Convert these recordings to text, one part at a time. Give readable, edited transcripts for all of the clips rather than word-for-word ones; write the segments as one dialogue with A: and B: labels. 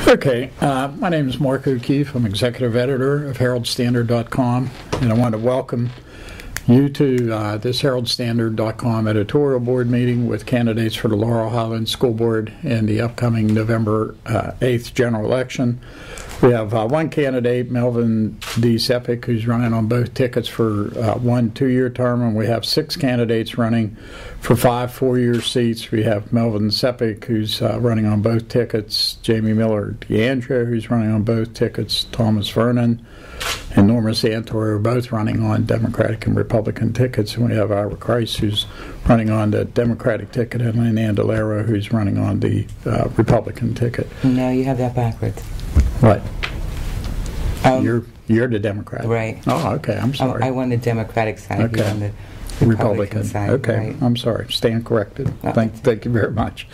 A: Okay, my name is Mark O'Keefe. I'm executive editor of Herald-Standard.com, and I want to welcome you to this Herald-Standard.com editorial board meeting with candidates for the Laurel Highlands School Board in the upcoming November 8th general election. We have one candidate, Melvin D. Sepik, who's running on both tickets for 1 2-year term, and we have 6 candidates running for 5 4-year seats. We have Melvin Sepik, who's running on both tickets, Jamie Miller DeAndrea, who's running on both tickets, Thomas Vernon, and Norma Santor are both running on Democratic and Republican tickets. And we have Ira Christ, who's running on the Democratic ticket, and Lynn Andalero, who's running on the Republican ticket.
B: No, you have that backwards.
A: What? You're the Democrat.
B: Right.
A: Oh, okay. I'm sorry.
B: I won the Democratic side.
A: Okay.
B: You're on the Republican side.
A: Okay.
B: Right.
A: I'm sorry. Stand corrected. Thank you very much.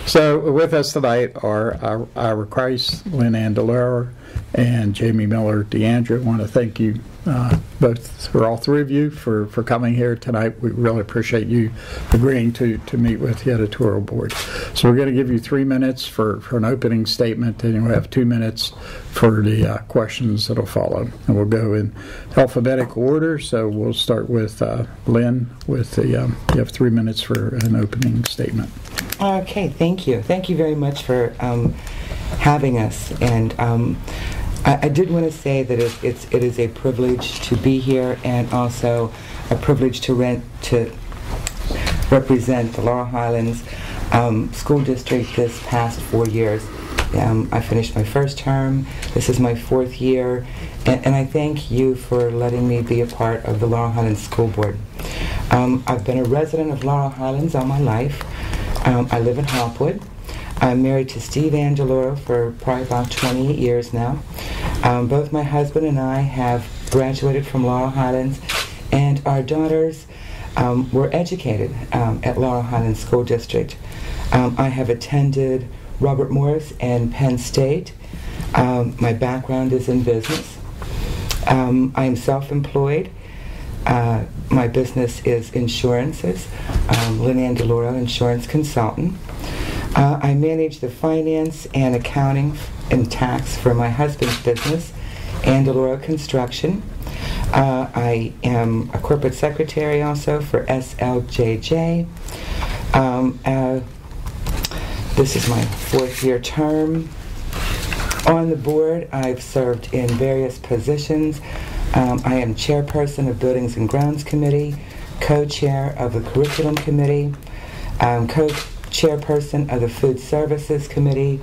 A: So with us tonight are Ira Christ, Lynn Andalero, and Jamie Miller DeAndrea. I want to thank you both, or all three of you, for coming here tonight. We really appreciate you agreeing to meet with the editorial board. So we're going to give you 3 minutes for an opening statement, and you'll have 2 minutes for the questions that'll follow. And we'll go in alphabetical order, so we'll start with Lynn with the, you have 3 minutes for an opening statement.
B: Okay, thank you. Thank you very much for having us. And I did want to say that it is a privilege to be here, and also a privilege to represent the Laurel Highlands School District this past 4 years. I finished my first term. This is my 4th year, and I thank you for letting me be a part of the Laurel Highlands School Board. I've been a resident of Laurel Highlands all my life. I live in Hopwood. I'm married to Steve Andalero for probably about 28 years now. Both my husband and I have graduated from Laurel Highlands, and our daughters were educated at Laurel Highlands School District. I have attended Robert Morris and Penn State. My background is in business. I am self-employed. My business is insurances. Lynn Andalero, insurance consultant. I manage the finance and accounting and tax for my husband's business, Andalero Construction. I am a corporate secretary also for SLJJ. This is my 4th year term. On the board, I've served in various positions. I am chairperson of Buildings and Grounds Committee, co-chair of the Curriculum Committee, co-chairperson of the Food Services Committee,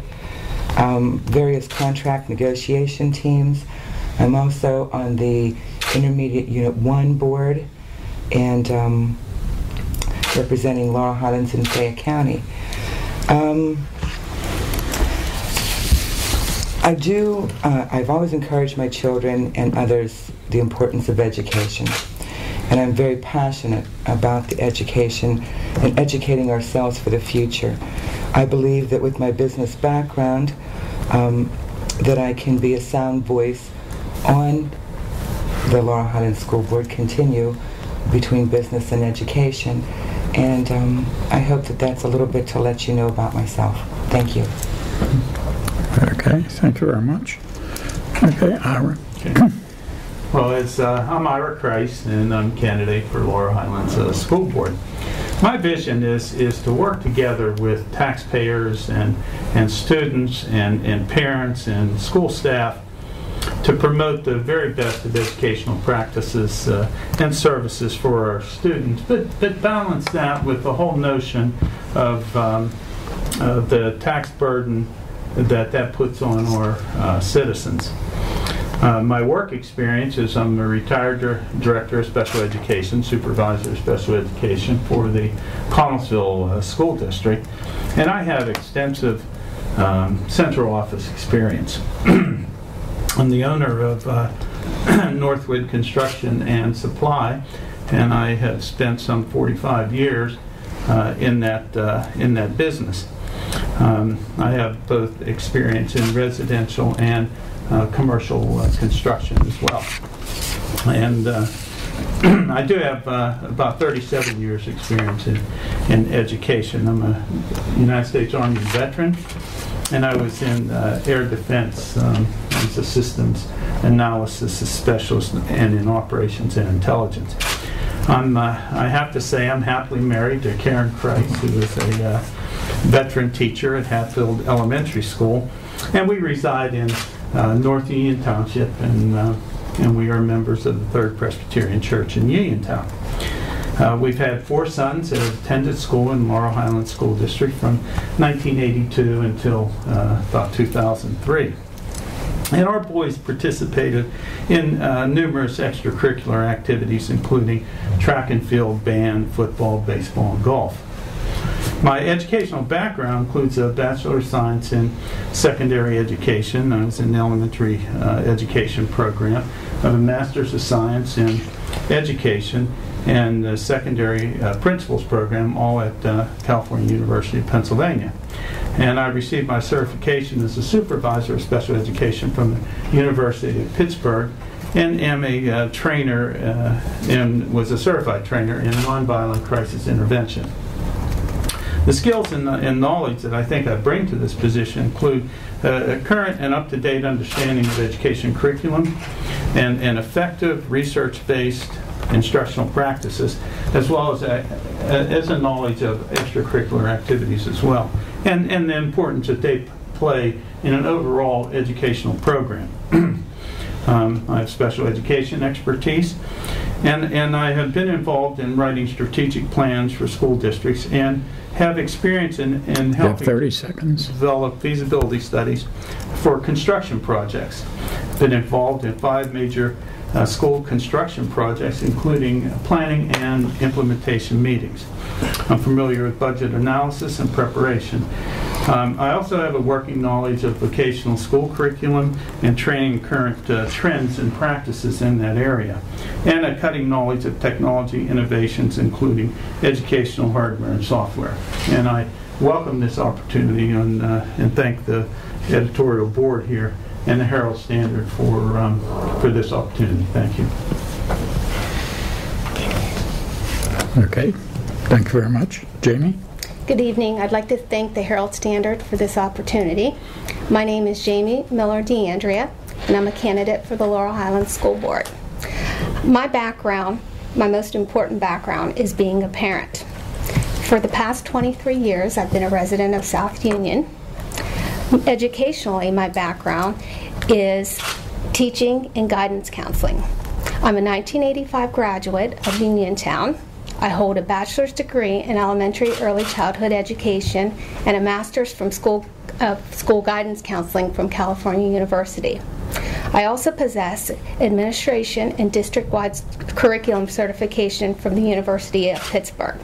B: various contract negotiation teams. I'm also on the Intermediate Unit 1 board, and representing Laurel Highlands and Fayette County. I've always encouraged my children and others the importance of education. And I'm very passionate about the education and educating ourselves for the future. I believe that with my business background, that I can be a sound voice on the Laurel Highlands School Board, continue between business and education. And I hope that that's a little bit to let you know about myself. Thank you.
A: Okay, thank you very much. Okay, Ira.
C: Okay. Well, I'm Ira Christ, and I'm candidate for Laurel Highlands School Board. My vision is to work together with taxpayers and students and parents and school staff to promote the very best of educational practices and services for our students, but balance that with the whole notion of the tax burden that puts on our citizens. My work experience is I'm a retired director of special education, supervisor of special education for the Connellsville School District, and I have extensive central office experience. I'm the owner of Northwood Construction and Supply, and I have spent some 45 years in that business. I have both experience in residential and commercial construction as well. And I do have about 37 years experience in education. I'm a United States Army veteran. and I was in air defense as a systems analysis specialist and in operations and intelligence. I have to say I'm happily married to Karen Kreis, who is a veteran teacher at Hatfield Elementary School, and we reside in North Union Township, and we are members of the Third Presbyterian Church in Uniontown. We've had 4 sons that have attended school in Laurel Highlands School District from 1982 until about 2003. And our boys participated in numerous extracurricular activities, including track and field, band, football, baseball, and golf. My educational background includes a Bachelor of Science in Secondary Education. I was in the elementary education program. I have a Master's of Science in Education and a secondary principles program, all at California University of Pennsylvania. And I received my certification as a supervisor of special education from the University of Pittsburgh, and am a trainer and was a certified trainer in nonviolent crisis intervention. The skills and knowledge that I think I bring to this position include a current and up-to-date understanding of education curriculum and effective research-based instructional practices, as well as a knowledge of extracurricular activities as well, and the importance that they play in an overall educational program. I have special education expertise, and I have been involved in writing strategic plans for school districts and have experience in helping
A: 30 seconds.
C: develop feasibility studies for construction projects. Been involved in 5 major school construction projects, including planning and implementation meetings. I'm familiar with budget analysis and preparation. I also have a working knowledge of vocational school curriculum and training current trends and practices in that area, and a cutting knowledge of technology innovations, including educational hardware and software. And I welcome this opportunity and thank the editorial board here and the Herald-Standard for this opportunity. Thank you.
A: Okay, thank you very much. Jamie?
D: Good evening. I'd like to thank the Herald-Standard for this opportunity. My name is Jamie Miller DeAndrea, and I'm a candidate for the Laurel Highlands School Board. My background, my most important background, is being a parent. For the past 23 years, I've been a resident of South Union. Educationally, my background is teaching and guidance counseling. I'm a 1985 graduate of Uniontown. I hold a bachelor's degree in elementary early childhood education and a master's from school guidance counseling from California University. I also possess administration and district-wide curriculum certification from the University of Pittsburgh.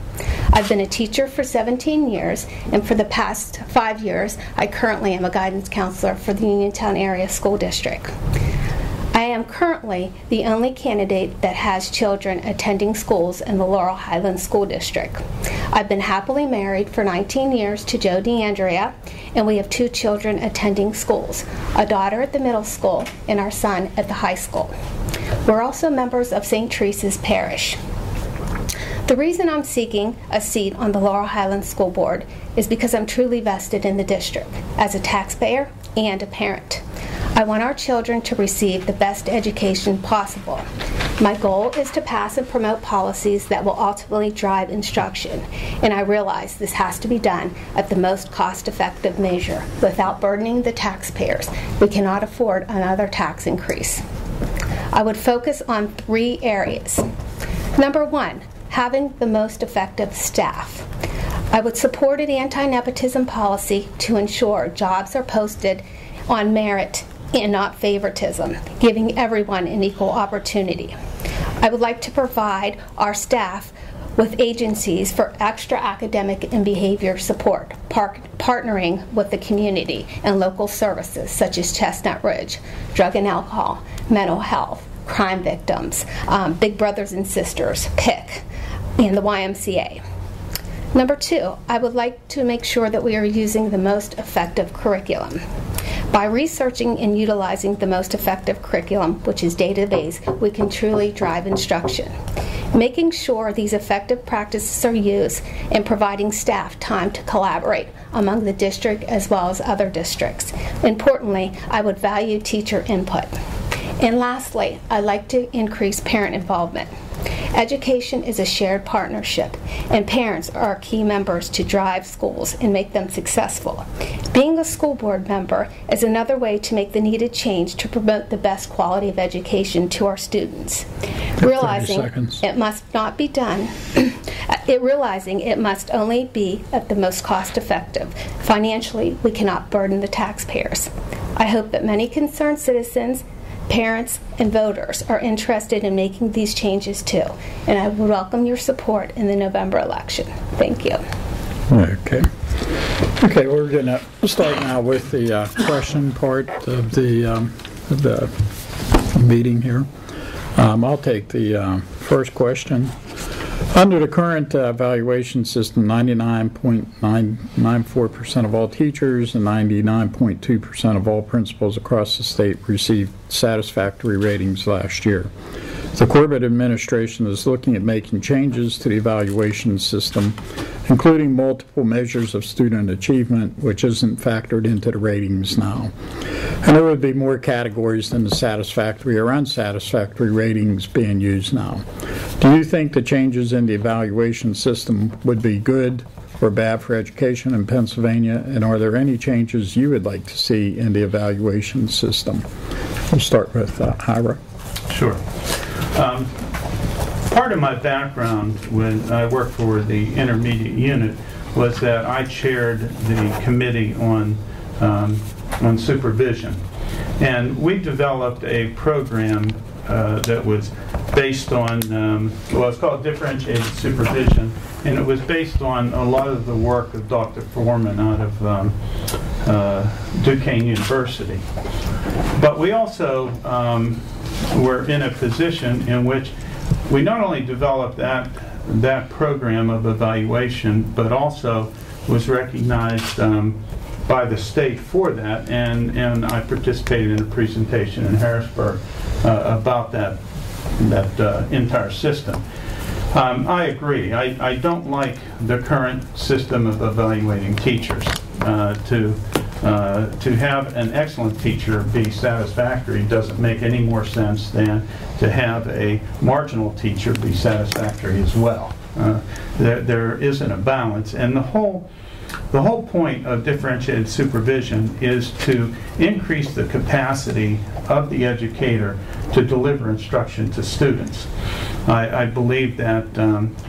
D: I've been a teacher for 17 years, and for the past 5 years, I currently am a guidance counselor for the Uniontown Area School District. I am currently the only candidate that has children attending schools in the Laurel Highlands School District. I've been happily married for 19 years to Joe DeAndrea, and we have 2 children attending schools, a daughter at the middle school and our son at the high school. We're also members of St. Teresa's Parish. The reason I'm seeking a seat on the Laurel Highlands School Board is because I'm truly vested in the district as a taxpayer and a parent. I want our children to receive the best education possible. My goal is to pass and promote policies that will ultimately drive instruction, and I realize this has to be done at the most cost-effective measure without burdening the taxpayers. We cannot afford another tax increase. I would focus on 3 areas. Number 1, having the most effective staff. I would support an anti-nepotism policy to ensure jobs are posted on merit and not favoritism, giving everyone an equal opportunity. I would like to provide our staff with agencies for extra academic and behavior support, partnering with the community and local services such as Chestnut Ridge, drug and alcohol, mental health, crime victims, Big Brothers and Sisters, PIC, and the YMCA. Number 2, I would like to make sure that we are using the most effective curriculum. By researching and utilizing the most effective curriculum, which is database, we can truly drive instruction. making sure these effective practices are used, and providing staff time to collaborate among the district as well as other districts. Importantly, I would value teacher input. And lastly, I'd like to increase parent involvement. Education is a shared partnership, and parents are key members to drive schools and make them successful. Being a school board member is another way to make the needed change to promote the best quality of education to our students. Realizing it must not be done, realizing it must only be at the most cost effective. Financially, we cannot burden the taxpayers. I hope that many concerned citizens, parents, and voters are interested in making these changes too, and I would welcome your support in the November election. Thank you.
A: Okay, we're going to start now with the question part of the meeting here. I'll take the first question. Under the current evaluation system, 99.994% of all teachers and 99.2% of all principals across the state received satisfactory ratings last year. The Corbett administration is looking at making changes to the evaluation system, including multiple measures of student achievement, which isn't factored into the ratings now. And there would be more categories than the satisfactory or unsatisfactory ratings being used now. Do you think the changes in the evaluation system would be good or bad for education in Pennsylvania? And are there any changes you would like to see in the evaluation system? We'll start with Ira.
C: Sure. Part of my background when I worked for the intermediate unit was that I chaired the committee on supervision. And we developed a program that was based on, it's called differentiated supervision, and it was based on a lot of the work of Dr. Foreman out of Duquesne University. But we also were in a position in which we not only developed that program of evaluation, but also was recognized by the state for that, and I participated in a presentation in Harrisburg about that entire system. I agree. I don't like the current system of evaluating teachers. To have an excellent teacher be satisfactory doesn't make any more sense than to have a marginal teacher be satisfactory as well. There isn't a balance, and the whole point of differentiated supervision is to increase the capacity of the educator to deliver instruction to students. I believe that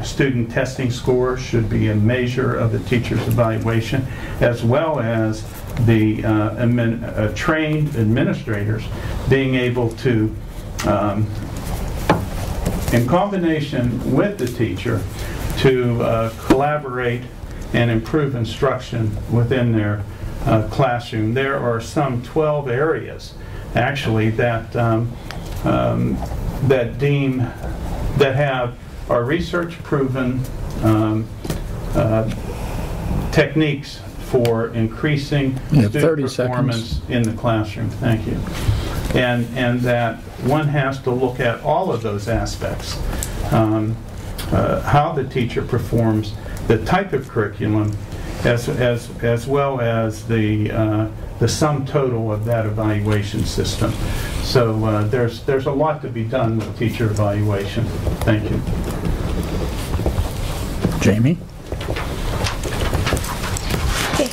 C: student testing scores should be a measure of the teacher's evaluation, as well as the trained administrators being able to, in combination with the teacher, to collaborate and improve instruction within their classroom. There are some 12 areas, actually, that are research-proven techniques for increasing student performance in the classroom. Thank you. And that one has to look at all of those aspects, how the teacher performs, the type of curriculum, as well as the sum total of that evaluation system. So there's a lot to be done with teacher evaluation. Thank you.
A: Jamie?
D: Okay.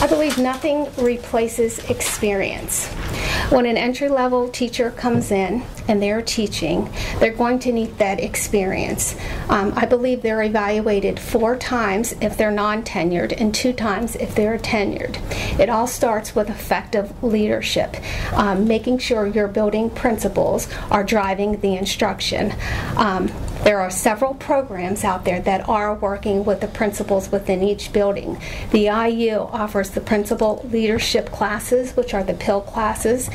D: I believe nothing replaces experience. When an entry-level teacher comes in and they're teaching, they're going to need that experience. I believe they're evaluated 4 times if they're non-tenured and 2 times if they're tenured. It all starts with effective leadership, making sure your building principals are driving the instruction. There are several programs out there that are working with the principals within each building. The IU offers the principal leadership classes, which are the PIL classes.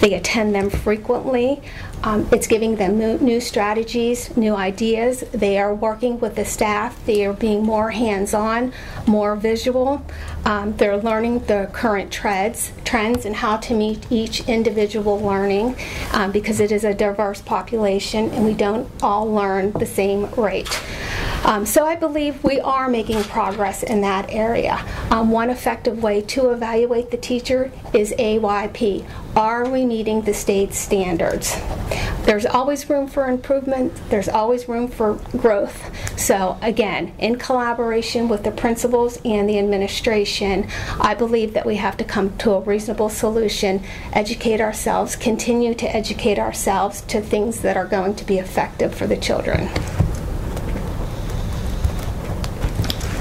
D: They attend them frequently. It's giving them new strategies, new ideas. They are working with the staff. They are being more hands-on, more visual. They're learning the current trends and how to meet each individual learning, because it is a diverse population and we don't all learn the same rate. So I believe we are making progress in that area. One effective way to evaluate the teacher is AYP. Are we meeting the state standards? There's always room for improvement. There's always room for growth. So again, in collaboration with the principals and the administration, I believe that we have to come to a reasonable solution, educate ourselves, continue to educate ourselves to things that are going to be effective for the children.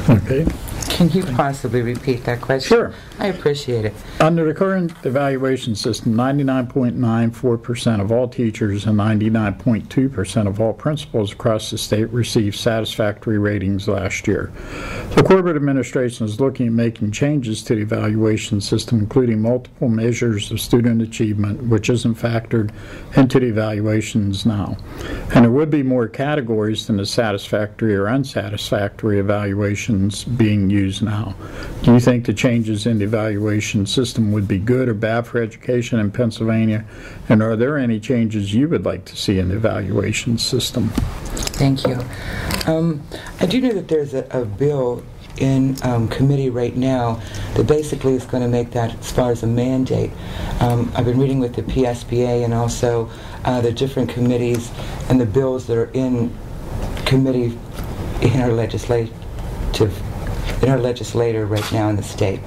A: Okay.
B: Can you possibly repeat that question?
A: Sure.
B: I appreciate it.
A: Under the current evaluation system, 99.94% of all teachers and 99.2% of all principals across the state received satisfactory ratings last year. The corporate administration is looking at making changes to the evaluation system, including multiple measures of student achievement, which isn't factored into the evaluations now. And there would be more categories than the satisfactory or unsatisfactory evaluations being used now. Do you think the changes in the evaluation system would be good or bad for education in Pennsylvania? And are there any changes you would like to see in the evaluation system?
B: Thank you. I do know that there's a bill in committee right now that basically is going to make that as far as a mandate. I've been reading with the PSBA and also the different committees and the bills that are in committee in our legislature right now in the state.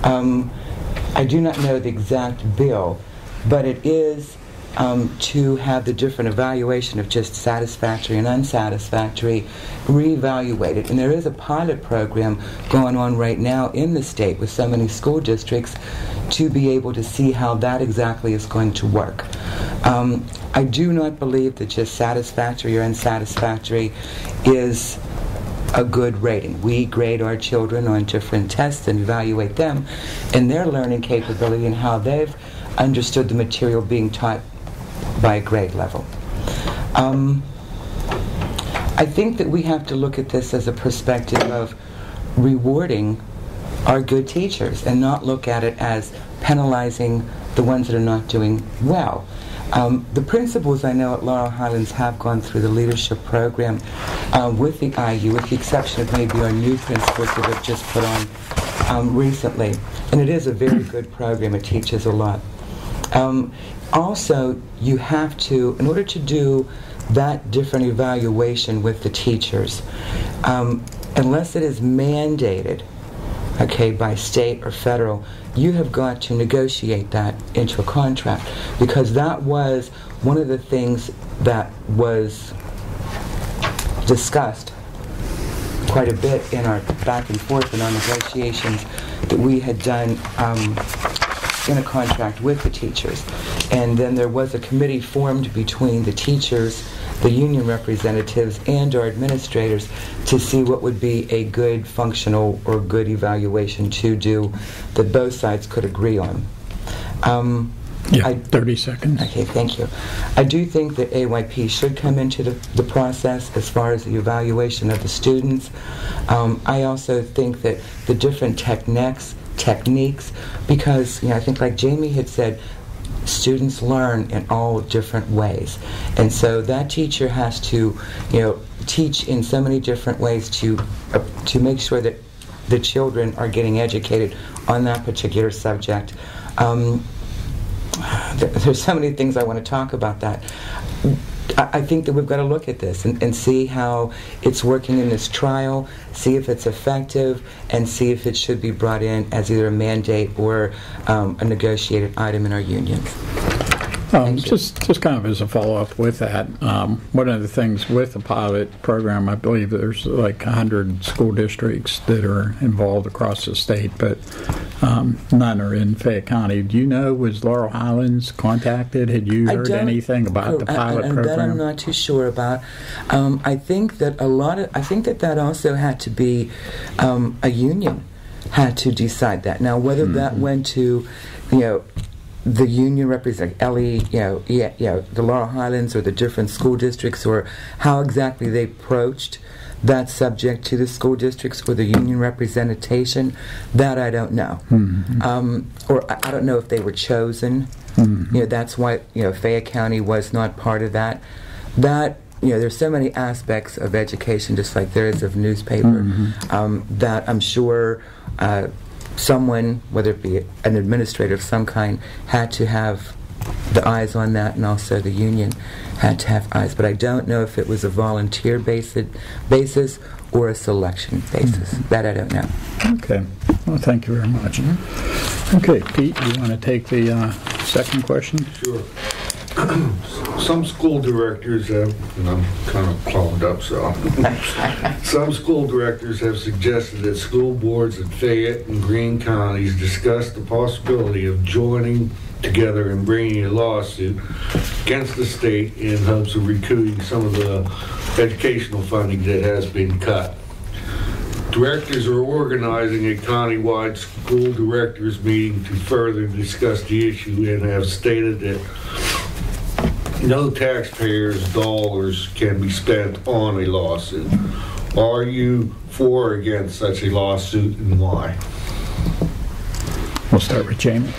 B: I do not know the exact bill, but it is to have the different evaluation of just satisfactory and unsatisfactory reevaluated. And there is a pilot program going on right now in the state with so many school districts to be able to see how that exactly is going to work. I do not believe that just satisfactory or unsatisfactory is a good rating. We grade our children on different tests and evaluate them in their learning capability and how they've understood the material being taught by a grade level. I think that we have to look at this as a perspective of rewarding our good teachers and not look at it as penalizing the ones that are not doing well. The principals I know at Laurel Highlands have gone through the leadership program with the IU, with the exception of maybe our new principals that have just put on recently. And it is a very good program. It teaches a lot. Also, you have to, in order to do that different evaluation with the teachers, unless it is mandated, okay, by state or federal, you have got to negotiate that into a contract, because that was one of the things that was discussed quite a bit in our back and forth in our negotiations that we had done in a contract with the teachers. And then there was a committee formed between the teachers, the union representatives, and our administrators to see what would be a good functional or good evaluation to do that both sides could agree on.
A: 30 seconds.
B: Okay, thank you. I do think that AYP should come into the process as far as the evaluation of the students. I also think that the different techniques, because I think like Jamie had said, students learn in all different ways, and so that teacher has to teach in so many different ways to make sure that the children are getting educated on that particular subject. There's so many things I want to talk about that. I think that we've got to look at this and see how it's working in this trial, see if it's effective, and see if it should be brought in as either a mandate or a negotiated item in our unions.
A: Just kind of as a follow-up with that, one of the things with the pilot program, I believe there's like 100 school districts that are involved across the state, but none are in Fayette County. Do you know, was Laurel Highlands contacted? Had you heard anything about the pilot program?
B: That I'm not too sure about. I think that that also had to be a union had to decide that. Now, whether that went to, the union represent the Laurel Highlands or the different school districts, or how exactly they approached that subject to the school districts or the union representation, that I don't know. Or I don't know if they were chosen. That's why Fayette County was not part of that. There's so many aspects of education, just like there is of newspaper, that I'm sure someone, whether it be an administrator of some kind, had to have the eyes on that, and also the union had to have eyes. But I don't know if it was a volunteer basis or a selection basis. That I don't know.
A: Okay. Well, thank you very much. Okay, Pete, you want to take the second question?
E: Sure. Some school directors have, and I'm kind of clogged up, so some school directors have suggested that school boards in Fayette and Greene counties discuss the possibility of joining together and bringing a lawsuit against the state in hopes of recouping some of the educational funding that has been cut. Directors are organizing a county-wide school directors meeting to further discuss the issue and have stated that no taxpayers' dollars can be spent on a lawsuit. Are you for or against such a lawsuit, and why?
A: We'll start with Jamie.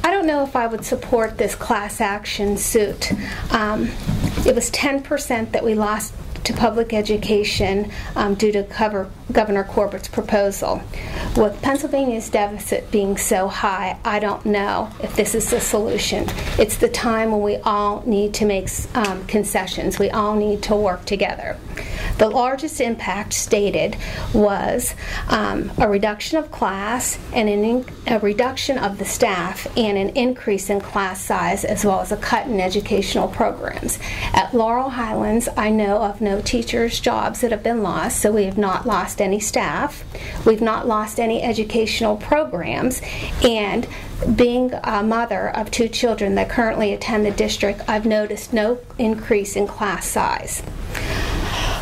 D: I don't know if I would support this class action suit. It was 10% that we lost to public education due to Governor Corbett's proposal. With Pennsylvania's deficit being so high, I don't know if this is the solution. It's the time when we all need to make concessions. We all need to work together. The largest impact stated was a reduction of class and a reduction of the staff and an increase in class size, as well as a cut in educational programs. At Laurel Highlands, I know of no teachers' jobs that have been lost, so we have not lost any staff. We've not lost any educational programs, and being a mother of 2 children that currently attend the district, I've noticed no increase in class size.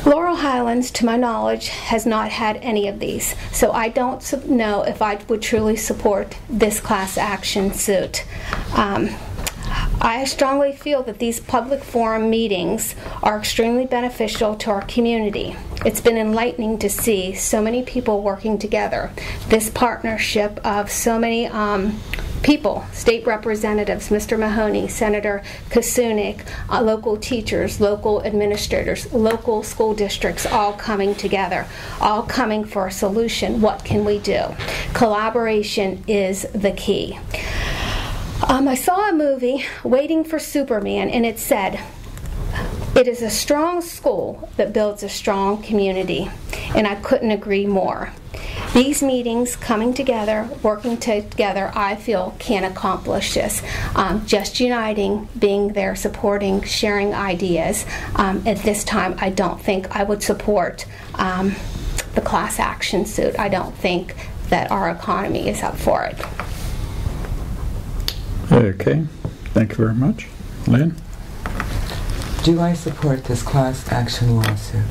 D: Laurel Highlands, to my knowledge, has not had any of these, so I don't know if I would truly support this class action suit. I strongly feel that these public forum meetings are extremely beneficial to our community. It's been enlightening to see so many people working together. This partnership of so many people, state representatives, Mr. Mahoney, Senator Kusunik, local teachers, local administrators, local school districts, all coming together, all coming for a solution. What can we do? Collaboration is the key. I saw a movie, Waiting for Superman, and it said, "It is a strong school that builds a strong community," and I couldn't agree more. These meetings, coming together, working together, I feel can accomplish this. Just uniting, being there, supporting, sharing ideas. At this time, I don't think I would support the class action suit. I don't think that our economy is up for it.
A: Okay, thank you very much. Lynn?
B: Do I support this class action lawsuit?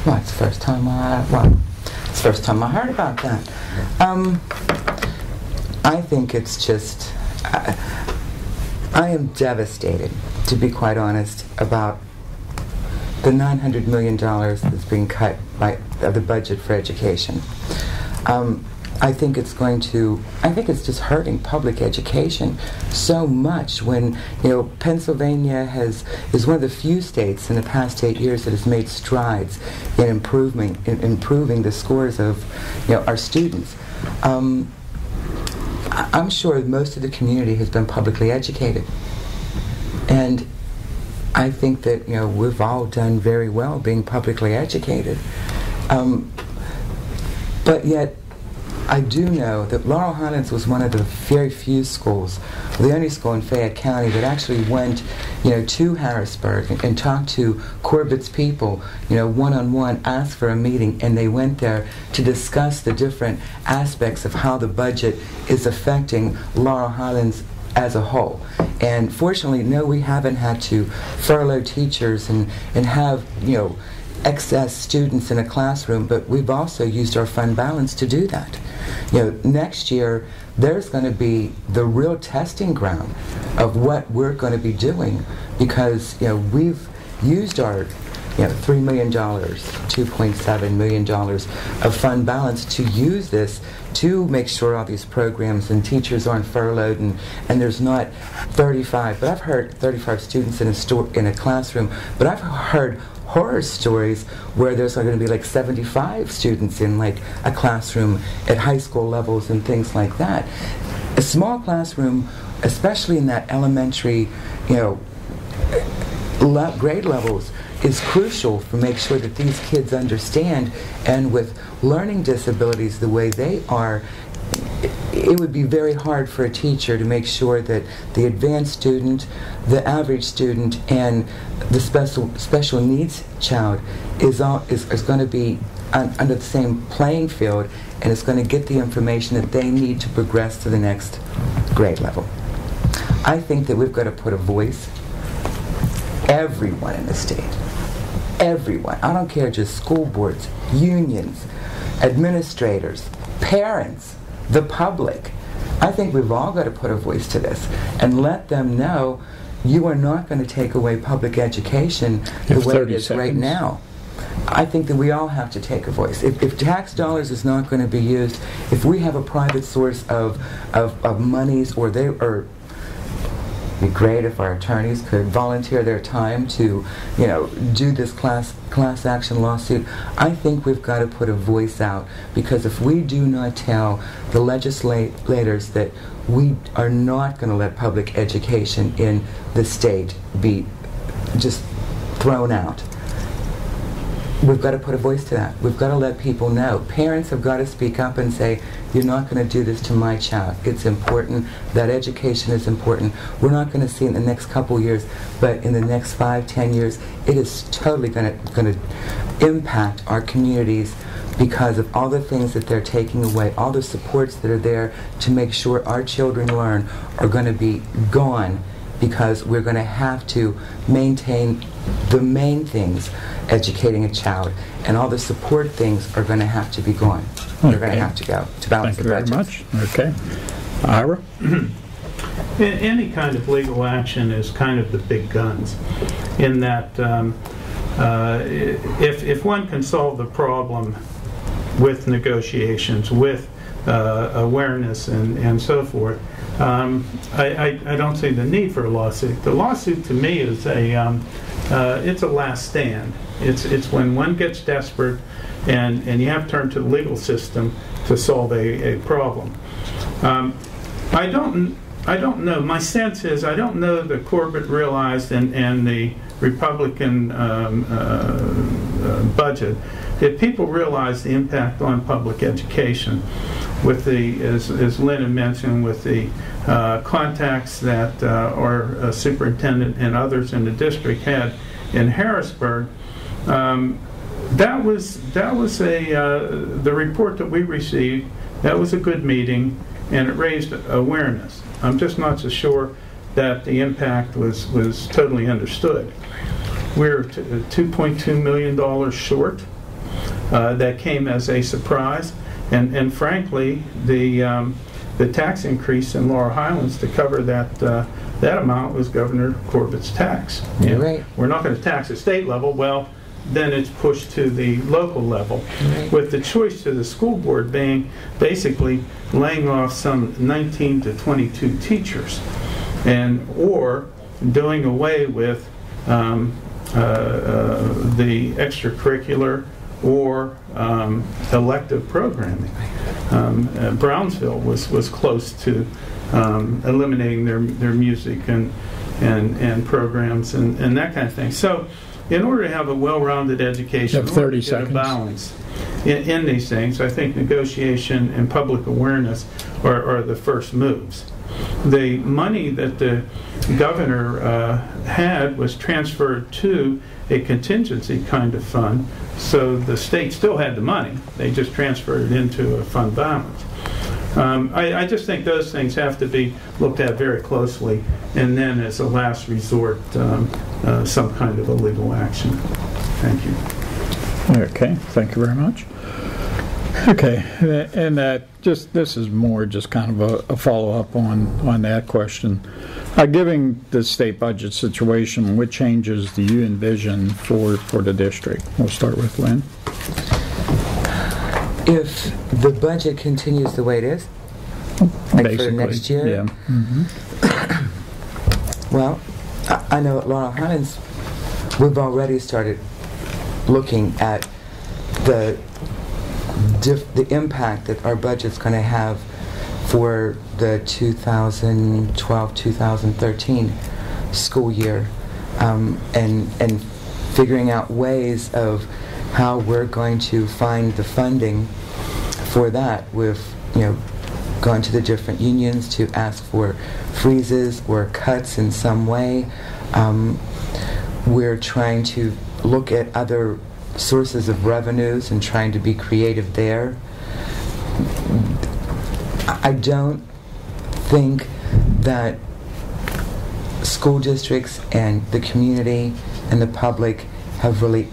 B: Well, it's the first time I heard about that. I think it's just, I am devastated, to be quite honest, about the $900 million that's being cut of the budget for education. I think it's just hurting public education so much when, Pennsylvania is one of the few states in the past 8 years that has made strides in improving the scores of, our students. I'm sure most of the community has been publicly educated. And I think that, we've all done very well being publicly educated. But yet, I do know that Laurel Highlands was one of the very few schools, the only school in Fayette County that actually went, to Harrisburg and talked to Corbett's people, one-on-one, asked for a meeting, and they went there to discuss the different aspects of how the budget is affecting Laurel Highlands as a whole. And fortunately, no, we haven't had to furlough teachers and have, excess students in a classroom, but we've also used our fund balance to do that. Next year there's going to be the real testing ground of what we're going to be doing, because we've used our $3 million, $2.7 million of fund balance to use this to make sure all these programs and teachers aren't furloughed and there's not 35, but I've heard 35 students in a classroom, but I've heard horror stories where there's going to be like 75 students in like a classroom at high school levels and things like that. A small classroom, especially in that elementary, grade levels, is crucial for make sure that these kids understand, and with learning disabilities the way they are, it would be very hard for a teacher to make sure that the advanced student, the average student, and the special needs child is going to be under the same playing field, and is going to get the information that they need to progress to the next grade level. I think that we've got to put a voice, everyone in the state, everyone, I don't care, just school boards, unions, administrators, parents, the public. I think we've all got to put a voice to this and let them know you are not going to take away public education the way it is right now. I think that we all have to take a voice. If tax dollars is not going to be used, if we have a private source of monies, or it'd be great if our attorneys could volunteer their time to, do this class action lawsuit. I think we've got to put a voice out, because if we do not tell the legislators that we are not going to let public education in the state be just thrown out, we've got to put a voice to that. We've got to let people know. Parents have got to speak up and say, you're not going to do this to my child. It's important. That education is important. We're not going to see it in the next couple years, but in the next 5-10 years, it is totally going to impact our communities, because of all the things that they're taking away, all the supports that are there to make sure our children learn are going to be gone, because we're going to have to maintain the main things, educating a child, and all the support things are going to have to be gone. They're going to have to go to balance the budget.
A: Thank you very much. Okay. Ira?
C: Any kind of legal action is kind of the big guns, in that if one can solve the problem with negotiations, with awareness and so forth, I don't see the need for a lawsuit. The lawsuit to me is it's a last stand. It's when one gets desperate and you have to turn to the legal system to solve a problem. I don't know. My sense is I don't know that Corbett realized and the Republican budget, if people realize the impact on public education, with the, as Lynn had mentioned, with the contacts that our superintendent and others in the district had in Harrisburg, that was the report that we received. That was a good meeting, and it raised awareness. I'm just not so sure that the impact was totally understood. We're $2.2 million short. That came as a surprise, and frankly, the tax increase in Laurel Highlands to cover that amount was Governor Corbett's tax.
B: Right.
C: We're not going to tax at state level. Well, then it's pushed to the local level,
B: right,
C: with the choice to the school board being basically laying off some 19 to 22 teachers, or doing away with the extracurricular or elective programming. Brownsville was close to eliminating their music and programs and that kind of thing. So, in order to have a well-rounded education,
A: you have 30 seconds.
C: A balance in these things, I think negotiation and public awareness are the first moves. The money that the governor had was transferred to a contingency kind of fund, so the state still had the money. They just transferred it into a fund balance. I just think those things have to be looked at very closely, and then as a last resort, some kind of a legal action. Thank you.
A: Okay, thank you very much. Okay, and this is more just kind of a follow-up on that question. Given the state budget situation, what changes do you envision for the district? We'll start with Lynn.
B: If the budget continues the way it is, like
A: Basically,
B: for next year,
A: yeah. Mm-hmm.
B: Well, I know at Laurel Highlands, we've already started looking at the impact that our budget's going to have for the 2012-2013 school year, and figuring out ways of how we're going to find the funding for that. We've, gone to the different unions to ask for freezes or cuts in some way. We're trying to look at other sources of revenues and trying to be creative there. I don't think that school districts and the community and the public have really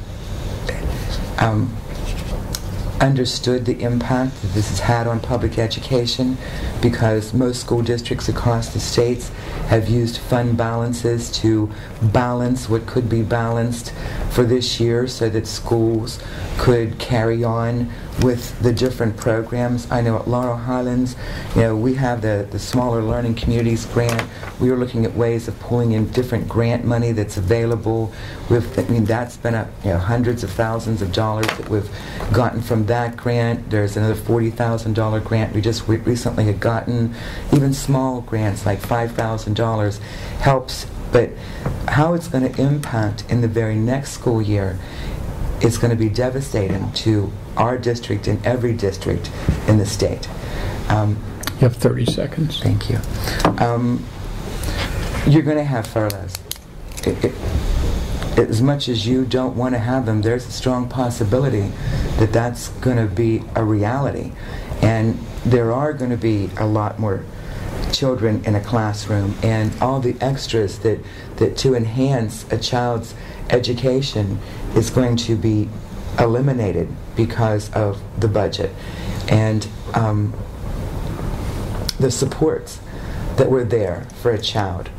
B: understood the impact that this has had on public education, because most school districts across the states have used fund balances to balance what could be balanced for this year so that schools could carry on with the different programs. I know at Laurel Highlands, we have the Smaller Learning Communities grant. We are looking at ways of pulling in different grant money that's available. That's been hundreds of thousands of dollars that we've gotten from that grant. There's another $40,000 grant we just recently had gotten. Even small grants like $5,000 helps, but how it's going to impact in the very next school year, it's going to be devastating to our district and every district in the state.
A: You have 30 seconds.
B: Thank you. You're going to have furloughs. As much as you don't want to have them, there's a strong possibility that that's going to be a reality. And there are going to be a lot more children in a classroom, and all the extras that to enhance a child's education is going to be eliminated because of the budget. And the supports that were there for a child,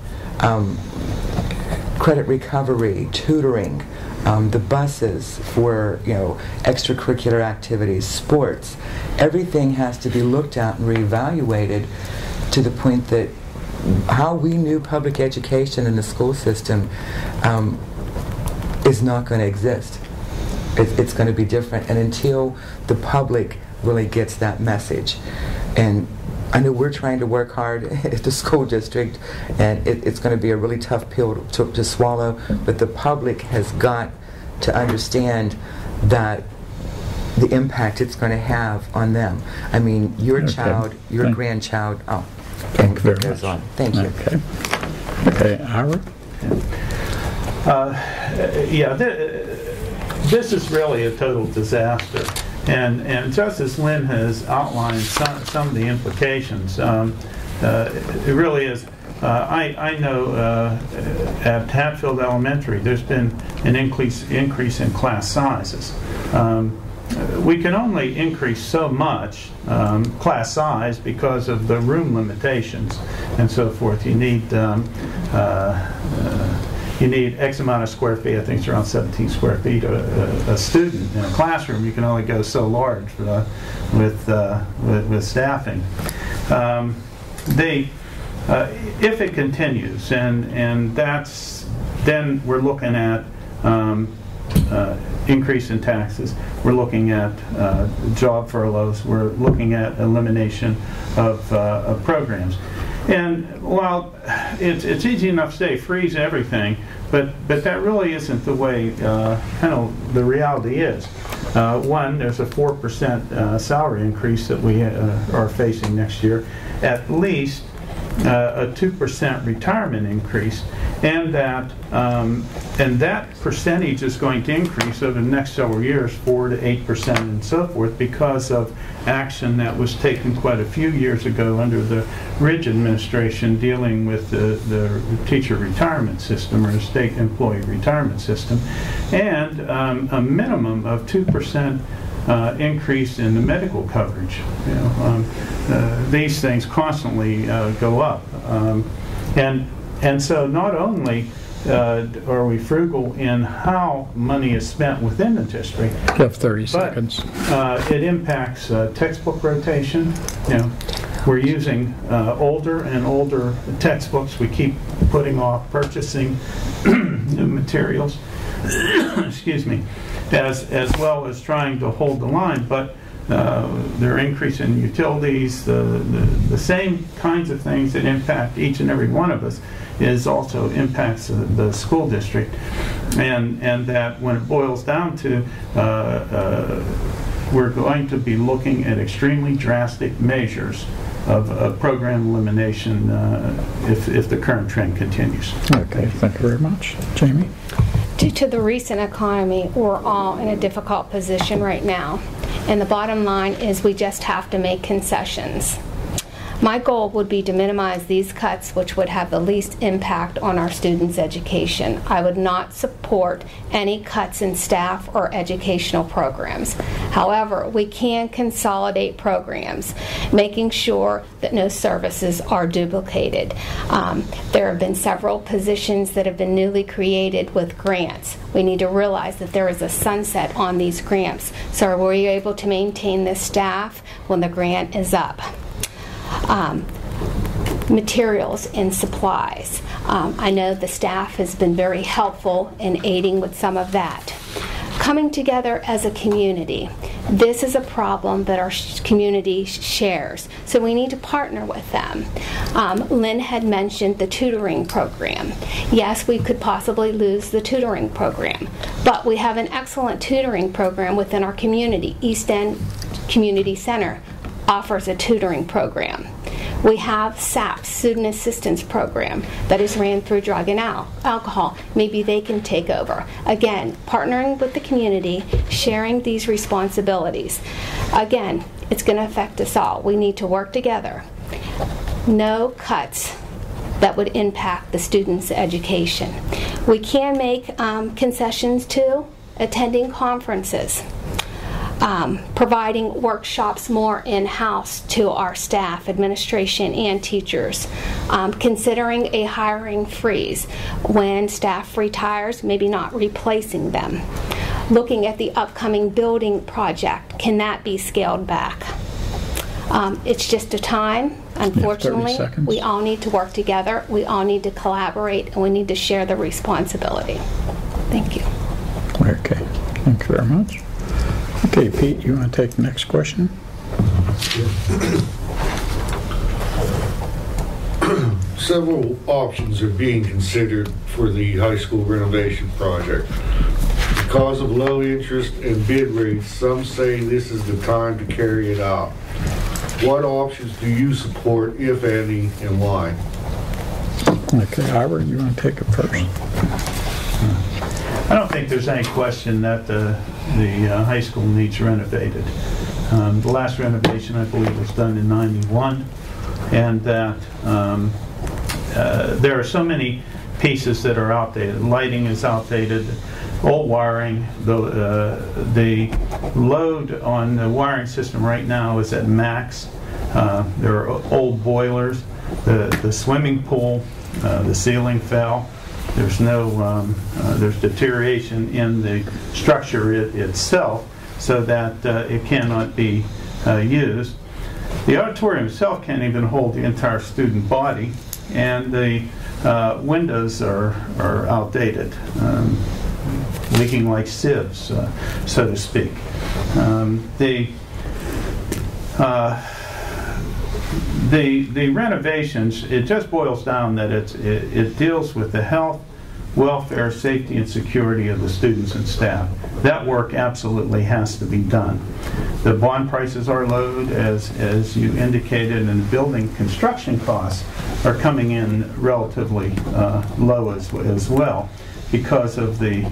B: credit recovery, tutoring, the buses for extracurricular activities, sports, everything has to be looked at and reevaluated to the point that how we knew public education in the school system is not going to exist. It's going to be different, and until the public really gets that message. And I know we're trying to work hard at the school district, and it's going to be a really tough pill to swallow, but the public has got to understand that the impact it's going to have on them. I mean, your child, your grandchild,
A: Thank you very much.
B: Thank you.
A: Okay, Ira?
C: This is really a total disaster. And just as Lynn has outlined some of the implications, it really is. I know at Hatfield Elementary there's been an increase in class sizes. We can only increase so much class size because of the room limitations and so forth. You need X amount of square feet. I think it's around 17 square feet a student in a classroom. You can only go so large with staffing. If it continues, and then we're looking at increase in taxes. We're looking at job furloughs. We're looking at elimination of programs. And while it's easy enough to say freeze everything, but that really isn't the way the reality is. One, there's a 4% salary increase that we are facing next year, at least a 2% retirement increase, and that percentage is going to increase over the next several years, 4 to 8% and so forth, because of action that was taken quite a few years ago under the Ridge administration dealing with the teacher retirement system, or the state employee retirement system, and a minimum of 2% increase in the medical coverage. These things constantly go up, and so not only are we frugal in how money is spent within the district,
A: You have 30 seconds.
C: it impacts textbook rotation. We're using older and older textbooks. We keep putting off purchasing new materials, excuse me, as well as trying to hold the line. But they're increasing utilities, the same kinds of things that impact each and every one of us is also impacts the school district, and that when it boils down to we're going to be looking at extremely drastic measures of program elimination if the current trend continues.
A: Okay, thank you very much. Jamie?
D: Due to the recent economy, we're all in a difficult position right now. And the bottom line is we just have to make concessions. My goal would be to minimize these cuts, which would have the least impact on our students' education. I would not support any cuts in staff or educational programs. However, we can consolidate programs, making sure that no services are duplicated. There have been several positions that have been newly created with grants. We need to realize that there is a sunset on these grants. So are we able to maintain this staff when the grant is up? Materials and supplies. I know the staff has been very helpful in aiding with some of that. Coming together as a community. This is a problem that our community shares, so we need to partner with them. Lynn had mentioned the tutoring program. Yes, we could possibly lose the tutoring program, but we have an excellent tutoring program within our community. East End Community Center offers a tutoring program. We have SAP, Student Assistance Program, that is ran through drug and alcohol. Maybe they can take over. Again, partnering with the community, sharing these responsibilities. Again, it's going to affect us all. We need to work together. No cuts that would impact the students' education. We can make concessions too, attending conferences. Providing workshops more in-house to our staff, administration, and teachers. Considering a hiring freeze when staff retires, maybe not replacing them. Looking at the upcoming building project, can that be scaled back? It's just a time. Unfortunately, we all need to work together, we all need to collaborate, and we need to share the responsibility. Thank you.
A: Okay, thank you very much. Okay, Pete, you want to take the next question?
E: Several options are being considered for the high school renovation project. Because of low interest and bid rates, some say this is the time to carry it out. What options do you support, if any, and why?
A: Okay, Ira, you want to take it first?
C: I don't think there's any question that the high school needs renovated. The last renovation, I believe, was done in '91, and that there are so many pieces that are outdated. Lighting is outdated, old wiring. The load on the wiring system right now is at max. There are old boilers. The swimming pool, the ceiling fell. There's there's deterioration in the structure itself, so that it cannot be used. The auditorium itself can't even hold the entire student body, and the windows are outdated, leaking like sieves, so to speak. The renovations, it just boils down that it deals with the health, welfare, safety, and security of the students and staff. That work absolutely has to be done. The bond prices are low, as you indicated, and building construction costs are coming in relatively low as well, because of the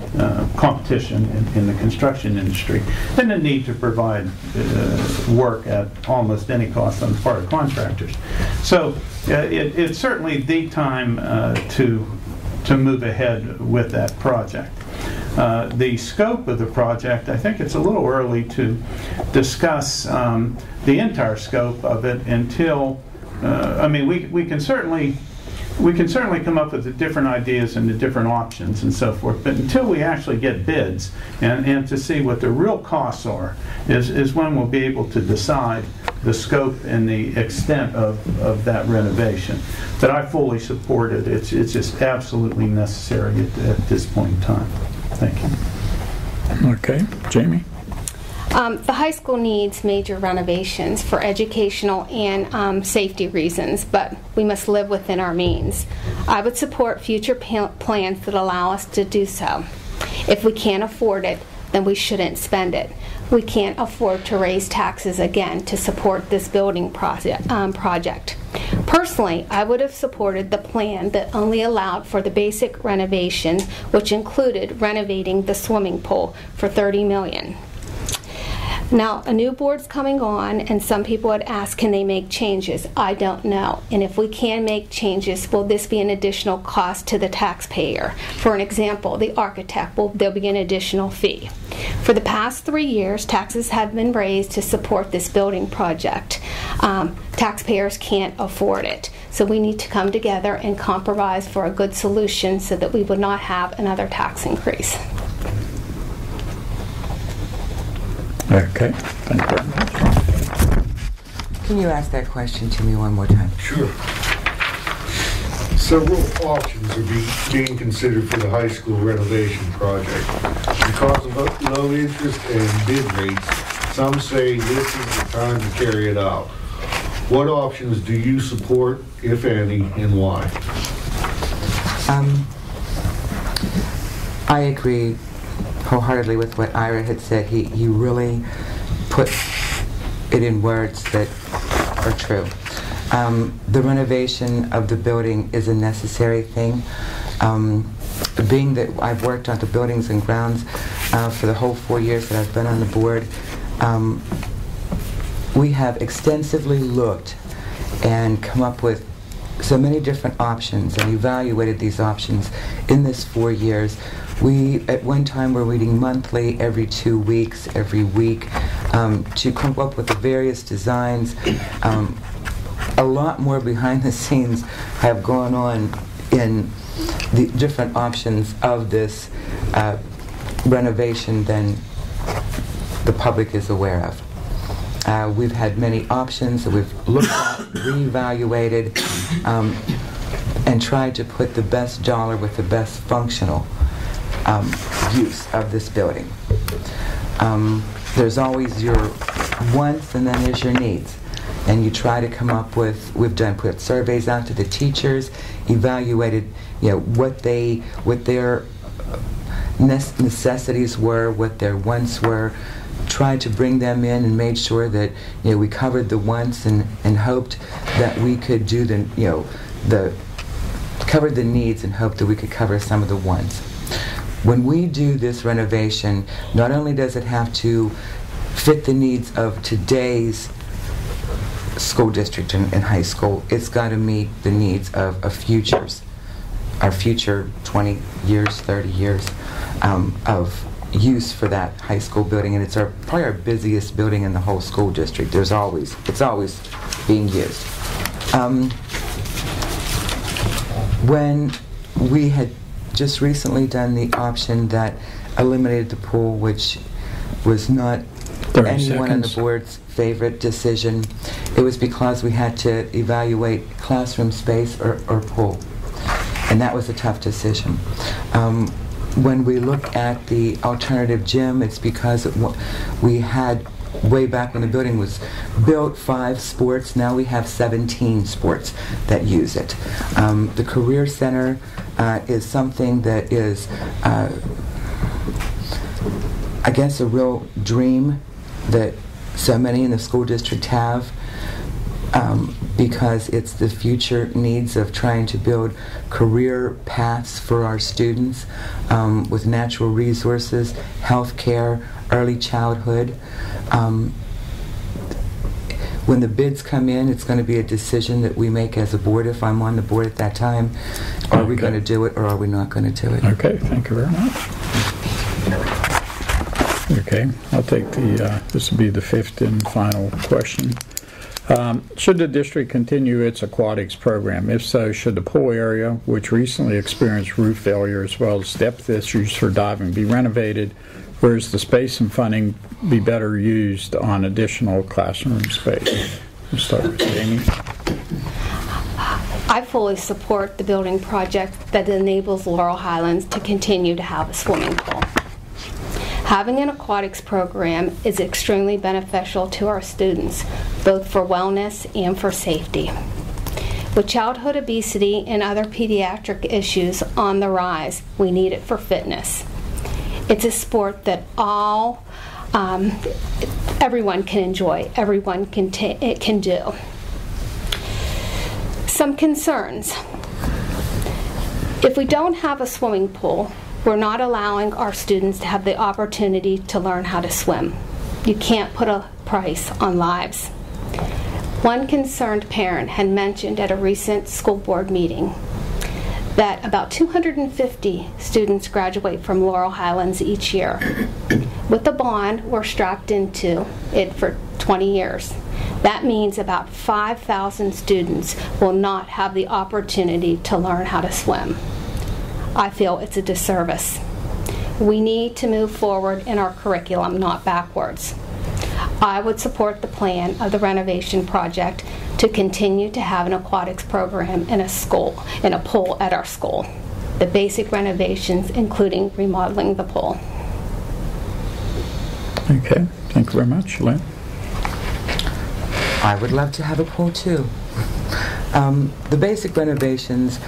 C: competition in the construction industry and the need to provide work at almost any cost on the part of contractors. So it's certainly the time to move ahead with that project. the scope of the project, I think it's a little early to discuss the entire scope of it until, I mean, we can certainly come up with the different ideas and the different options and so forth, but until we actually get bids and to see what the real costs are is when we'll be able to decide the scope and the extent of that renovation. But I fully support it. It's just absolutely necessary at this point in time. Thank you.
A: Okay, Jamie?
D: The high school needs major renovations for educational and safety reasons, but we must live within our means. I would support future plans that allow us to do so. If we can't afford it, then we shouldn't spend it. We can't afford to raise taxes again to support this building project. Personally, I would have supported the plan that only allowed for the basic renovation, which included renovating the swimming pool for $30 million. Now, a new board's coming on, and some people would ask, can they make changes? I don't know. And if we can make changes, will this be an additional cost to the taxpayer? For an example, the architect, there'll be an additional fee. For the past 3 years, taxes have been raised to support this building project. Taxpayers can't afford it. So we need to come together and compromise for a good solution so that we would not have another tax increase.
A: Okay, thank you very much.
B: Can you ask that question to me one more time?
E: Sure. Several options are being considered for the high school renovation project. Because of low interest and bid rates, some say this is the time to carry it out. What options do you support, if any, and why?
B: I agree wholeheartedly with what Ira had said. He really put it in words that are true. The renovation of the building is a necessary thing. Being that I've worked on the buildings and grounds for the whole 4 years that I've been on the board, we have extensively looked and come up with so many different options and evaluated these options in this 4 years. We, at one time, were reading monthly, every 2 weeks, every week, to come up with the various designs. A lot more behind the scenes have gone on in the different options of this renovation than the public is aware of. We've had many options that we've looked at, reevaluated, and tried to put the best dollar with the best functional use of this building. There's always your wants and then there's your needs. And you try to come up with, put surveys out to the teachers, evaluated, what their necessities were, what their wants were, tried to bring them in and made sure that, we covered the wants and hoped that we could do covered the needs and hoped that we could cover some of the wants. When we do this renovation, not only does it have to fit the needs of today's school district and high school, it's got to meet the needs of our future 20 years, 30 years of use for that high school building, and it's probably our busiest building in the whole school district. It's always being used. When we had just recently done the option that eliminated the pool, which was not anyone on the board's favorite decision, it was because we had to evaluate classroom space or pool, and that was a tough decision. When we look at the alternative gym, it's because we had, way back when the building was built, 5 sports. Now we have 17 sports that use it. The Career Center is something that is, I guess, a real dream that so many in the school district have, because it's the future needs of trying to build career paths for our students with natural resources, health care, early childhood. When the bids come in, it's going to be a decision that we make as a board, if I'm on the board at that time. Are we going to do it or are we not going to do it?
A: Okay, thank you very much. Okay, I'll take this will be the fifth and final question. Should the district continue its aquatics program? If so, should the pool area, which recently experienced roof failure as well as depth issues for diving, be renovated, or is the space and funding be better used on additional classroom space? We'll start with Jamie.
D: I fully support the building project that enables Laurel Highlands to continue to have a swimming pool. Having an aquatics program is extremely beneficial to our students, both for wellness and for safety. With childhood obesity and other pediatric issues on the rise, we need it for fitness. It's a sport that everyone can enjoy, everyone can do. Some concerns. If we don't have a swimming pool, we're not allowing our students to have the opportunity to learn how to swim. You can't put a price on lives. One concerned parent had mentioned at a recent school board meeting that about 250 students graduate from Laurel Highlands each year. With the bond, we're strapped into it for 20 years. That means about 5,000 students will not have the opportunity to learn how to swim. I feel it's a disservice. We need to move forward in our curriculum, not backwards. I would support the plan of the renovation project to continue to have an aquatics program in a pool at our school. The basic renovations, including remodeling the pool.
A: Okay, thank you very much. Lynn?
B: I would love to have a pool too. The basic renovations,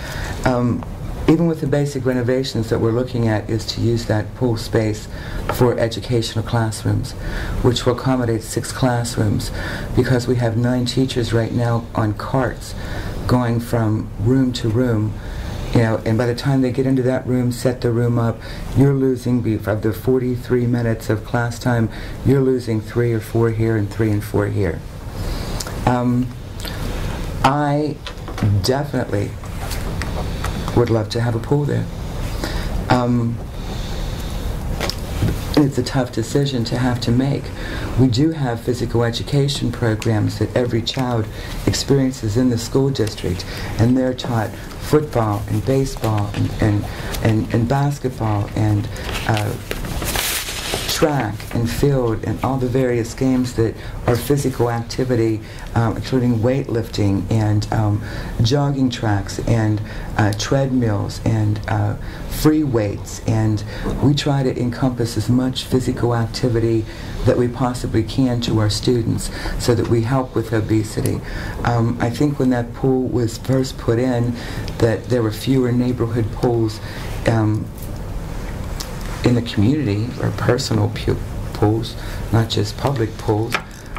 B: even with the basic renovations that we're looking at, is to use that pool space for educational classrooms, which will accommodate 6 classrooms, because we have 9 teachers right now on carts going from room to room. And by the time they get into that room, set the room up, you're losing, of the 43 minutes of class time, you're losing 3 or 4 here and 3 and 4 here. I definitely would love to have a pool there. It's a tough decision to have to make. We do have physical education programs that every child experiences in the school district, and they're taught football and baseball and basketball and track and field and all the various games that are physical activity, including weightlifting and jogging tracks and treadmills and free weights, and we try to encompass as much physical activity that we possibly can to our students so that we help with obesity. I think when that pool was first put in, that there were fewer neighborhood pools in the community, or personal pools, not just public pools.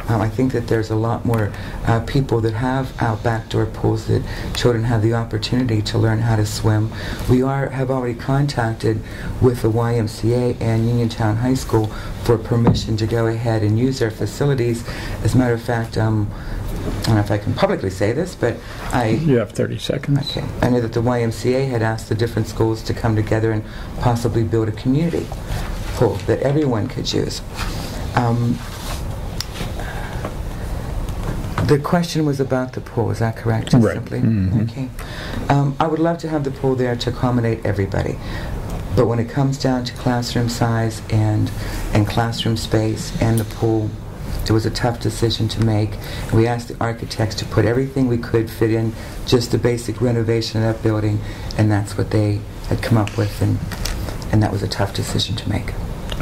B: I think that there's a lot more people that have out backdoor pools that children have the opportunity to learn how to swim. We have already contacted with the YMCA and Uniontown High School for permission to go ahead and use their facilities. As a matter of fact, I don't know if I can publicly say this, but
A: You have 30 seconds.
B: Okay. I know that the YMCA had asked the different schools to come together and possibly build a community pool that everyone could use. The question was about the pool, is that correct? Just
A: right.
B: Simply?
A: Mm-hmm.
B: Okay. I would love to have the pool there to accommodate everybody. But when it comes down to classroom size and classroom space and the pool, it was a tough decision to make. We asked the architects to put everything we could fit in, just the basic renovation of that building, and that's what they had come up with, and that was a tough decision to make.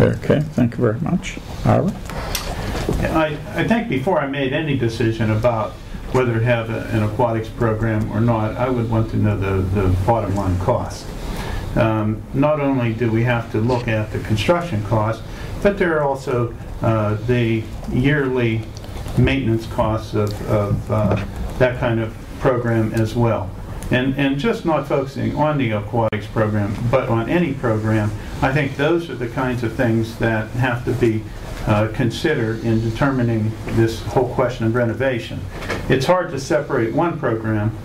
A: Okay, thank you very much. Ira?
C: I think before I made any decision about whether to have an aquatics program or not, I would want to know the bottom line cost. Not only do we have to look at the construction cost, but there are also the yearly maintenance costs of that kind of program as well. And just not focusing on the aquatics program, but on any program, I think those are the kinds of things that have to be considered in determining this whole question of renovation. It's hard to separate one program,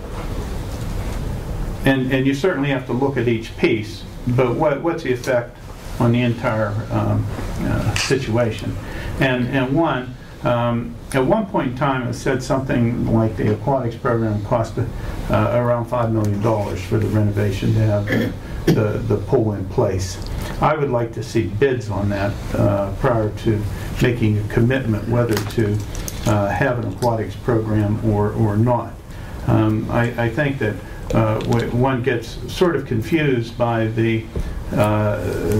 C: and you certainly have to look at each piece, but what's the effect on the entire situation. And one, at one point in time, it said something like the aquatics program cost around $5 million for the renovation to have the pool in place. I would like to see bids on that prior to making a commitment whether to have an aquatics program or not. I think that one gets sort of confused by the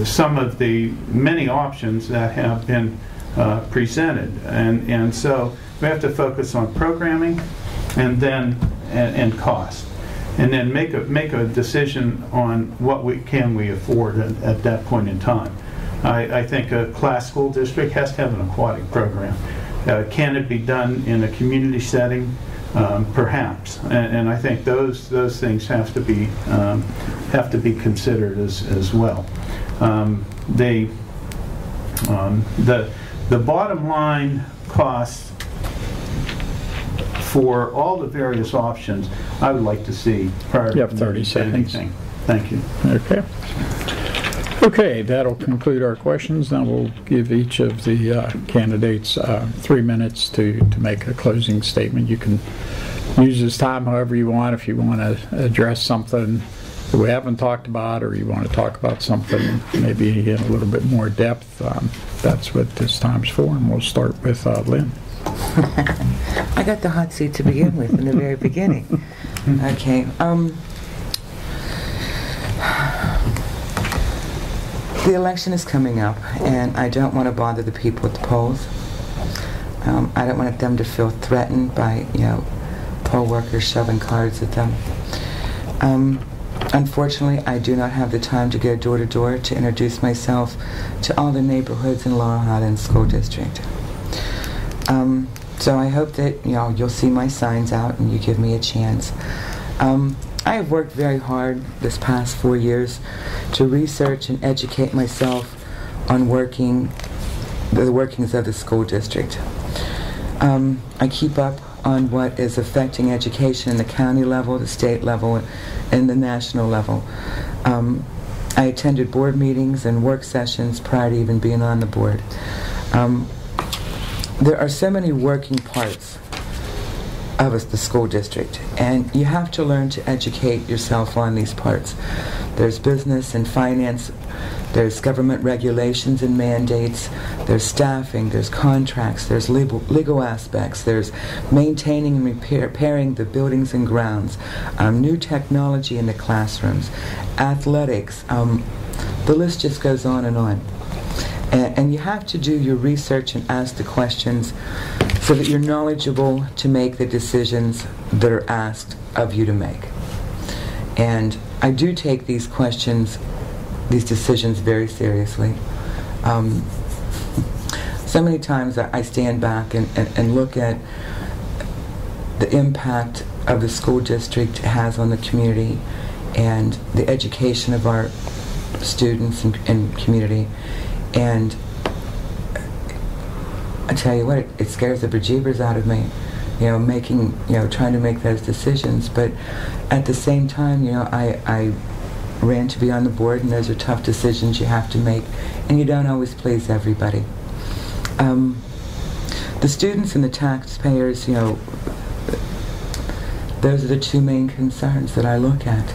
C: some of the many options that have been presented, and so we have to focus on programming and then and cost, and then make a decision on what we afford at that point in time. I think a class school district has to have an aquatic program. Can it be done in a community setting? Perhaps, and I think those things have to be considered as well. The bottom line costs for all the various options, I would like to see prior
A: You have 30 seconds.
C: Anything. Thank you.
A: Okay. Okay, that'll conclude our questions. Now we'll give each of the candidates 3 minutes to make a closing statement. You can use this time however you want. If you want to address something that we haven't talked about, or you want to talk about something maybe in a little bit more depth, that's what this time's for. And we'll start with Lynn.
B: I got the hot seat to begin with in the very beginning. Okay. The election is coming up, and I don't want to bother the people at the polls. I don't want them to feel threatened by, poll workers shoving cards at them. Unfortunately, I do not have the time to go door to door to introduce myself to all the neighborhoods in Laurel Highlands School District. So I hope that you'll see my signs out and you give me a chance. I have worked very hard this past 4 years to research and educate myself on the workings of the school district. I keep up on what is affecting education in the county level, the state level, and the national level. I attended board meetings and work sessions prior to even being on the board. There are so many working parts of the school district, and you have to learn to educate yourself on these parts. There's business and finance, there's government regulations and mandates, there's staffing, there's contracts, there's legal aspects, there's maintaining and repairing the buildings and grounds, new technology in the classrooms, athletics, the list just goes on and on. And you have to do your research and ask the questions so that you're knowledgeable to make the decisions that are asked of you to make. And I do take these decisions very seriously. So many times I stand back and look at the impact of the school district has on the community and the education of our students and community. And I tell you what, it scares the bejeebers out of me, trying to make those decisions. But at the same time, I ran to be on the board, and those are tough decisions you have to make, and you don't always please everybody. The students and the taxpayers, those are the two main concerns that I look at.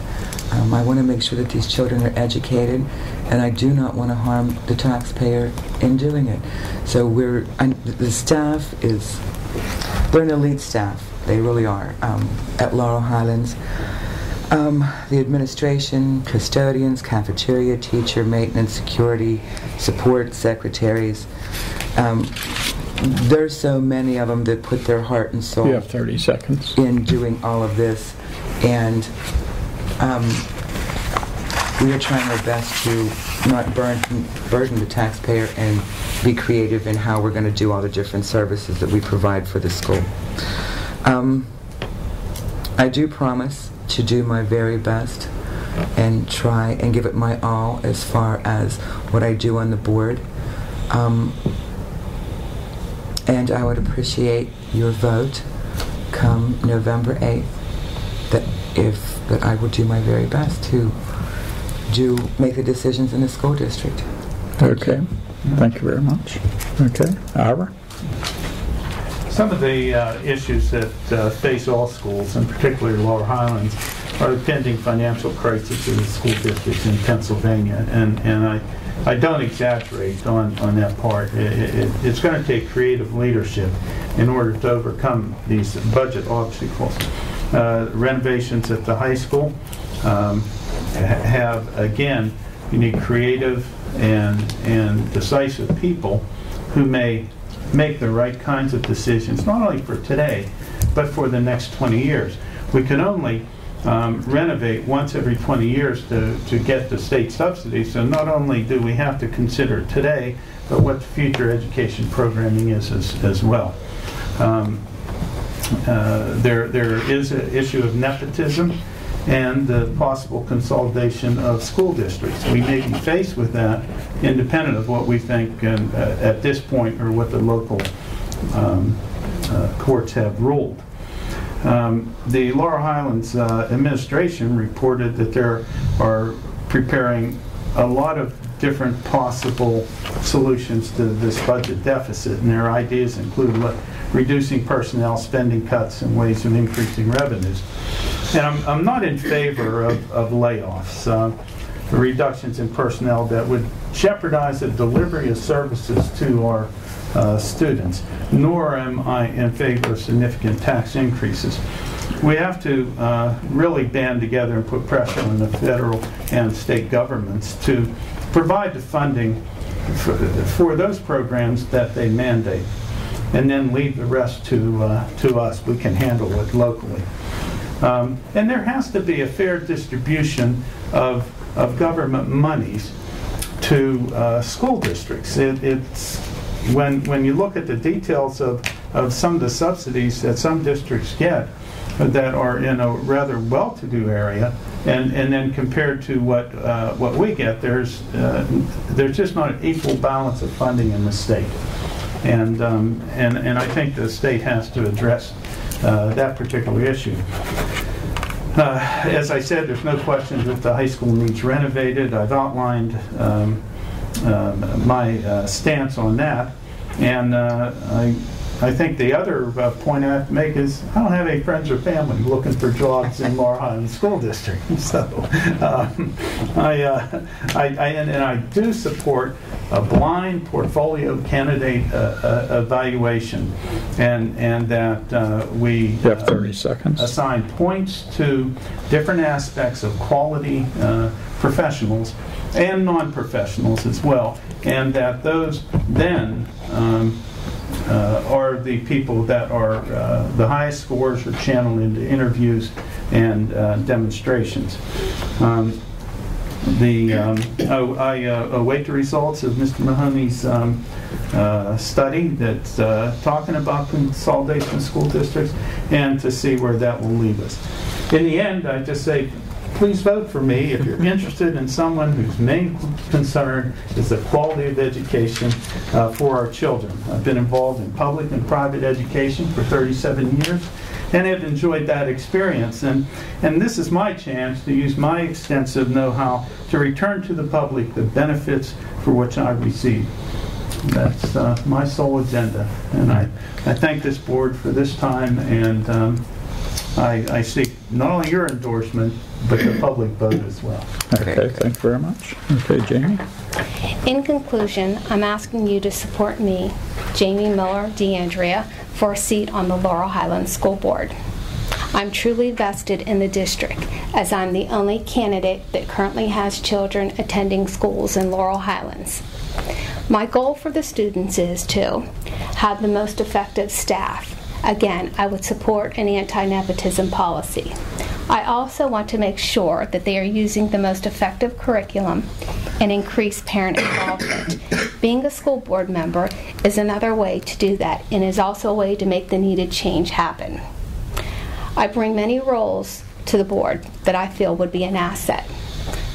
B: I want to make sure that these children are educated, and I do not want to harm the taxpayer in doing it. So the staff they're an elite staff. They really are at Laurel Highlands. The administration, custodians, cafeteria, teacher, maintenance, security, support, secretaries. There's so many of them that put their heart and soul.
A: You have 30 seconds.
B: In doing all of this, and we are trying our best to not burden the taxpayer and be creative in how we're going to do all the different services that we provide for the school. I do promise to do my very best and try and give it my all as far as what I do on the board. And I would appreciate your vote come November 8th that I will do my very best to make the decisions in the school district.
A: Okay. Thank you very much. Okay. Ira?
C: Some of the issues that face all schools, and particularly Laurel Highlands, are the pending financial crisis in the school districts in Pennsylvania. And I don't exaggerate on that part. It's going to take creative leadership in order to overcome these budget obstacles. Renovations at the high school have, again, you need creative and decisive people who may make the right kinds of decisions, not only for today, but for the next 20 years. We can only renovate once every 20 years to get the state subsidies, so not only do we have to consider today, but what the future education programming is as well. There is an issue of nepotism and the possible consolidation of school districts. We may be faced with that independent of what we think at this point or what the local courts have ruled. The Laurel Highlands administration reported that they are preparing a lot of different possible solutions to this budget deficit, and their ideas include reducing personnel spending cuts and ways of increasing revenues. And I'm not in favor of layoffs, reductions in personnel that would jeopardize the delivery of services to our students, nor am I in favor of significant tax increases. We have to really band together and put pressure on the federal and state governments to provide the funding for those programs that they mandate, and then leave the rest to us. We can handle it locally. And there has to be a fair distribution of government monies to school districts. It's when you look at the details of some of the subsidies that some districts get that are in a rather well-to-do area, and then compared to what we get, there's just not an equal balance of funding in the state, and I think the state has to address that particular issue. As I said, there's no question that the high school needs renovated. I've outlined my stance on that, and I think the other point I have to make is I don't have any friends or family looking for jobs in Laurel Highlands School District. So I do support a blind portfolio candidate evaluation, and that we
A: You have 30 seconds.
C: assign points to different aspects of quality professionals and non-professionals as well, and that those then are the people that are the highest scores are channeled into interviews and demonstrations. I await the results of Mr. Mahoney's study that's talking about consolidation of school districts, and to see where that will lead us. In the end, I just say, please vote for me if you're interested in someone whose main concern is the quality of education for our children. I've been involved in public and private education for 37 years and have enjoyed that experience. And this is my chance to use my extensive know-how to return to the public the benefits for which I received. That's my sole agenda. And I thank this board for this time, and I seek not only your endorsement, but the public vote as well.
A: Okay, thank you very much. Okay, Jamie?
D: In conclusion, I'm asking you to support me, Jamie Miller DeAndrea, for a seat on the Laurel Highlands School Board. I'm truly vested in the district, as I'm the only candidate that currently has children attending schools in Laurel Highlands. My goal for the students is to have the most effective staff. Again, I would support an anti-nepotism policy. I also want to make sure that they are using the most effective curriculum and increase parent involvement. Being a school board member is another way to do that, and is also a way to make the needed change happen. I bring many roles to the board that I feel would be an asset.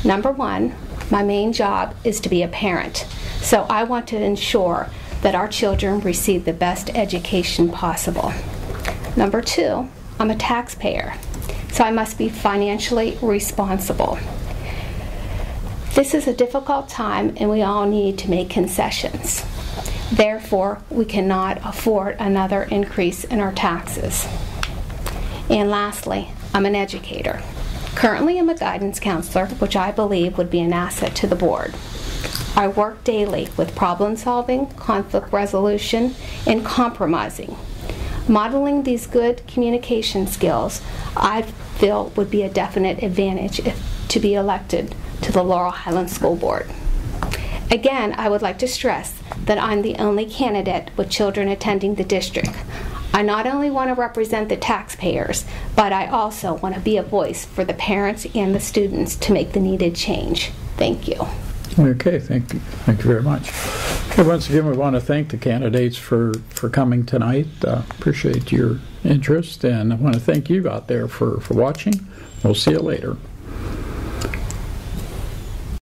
D: Number one, my main job is to be a parent, so I want to ensure that our children receive the best education possible. Number two, I'm a taxpayer, so I must be financially responsible. This is a difficult time and we all need to make concessions. Therefore, we cannot afford another increase in our taxes. And lastly, I'm an educator. Currently, I'm a guidance counselor, which I believe would be an asset to the board. I work daily with problem solving, conflict resolution, and compromising. Modeling these good communication skills, I feel, would be a definite advantage to be elected to the Laurel Highlands School Board. Again, I would like to stress that I'm the only candidate with children attending the district. I not only want to represent the taxpayers, but I also want to be a voice for the parents and the students to make the needed change. Thank you.
A: Okay, thank you. Thank you very much. Okay, once again, we want to thank the candidates for coming tonight. Appreciate your interest, and I want to thank you out there for watching. We'll see you later.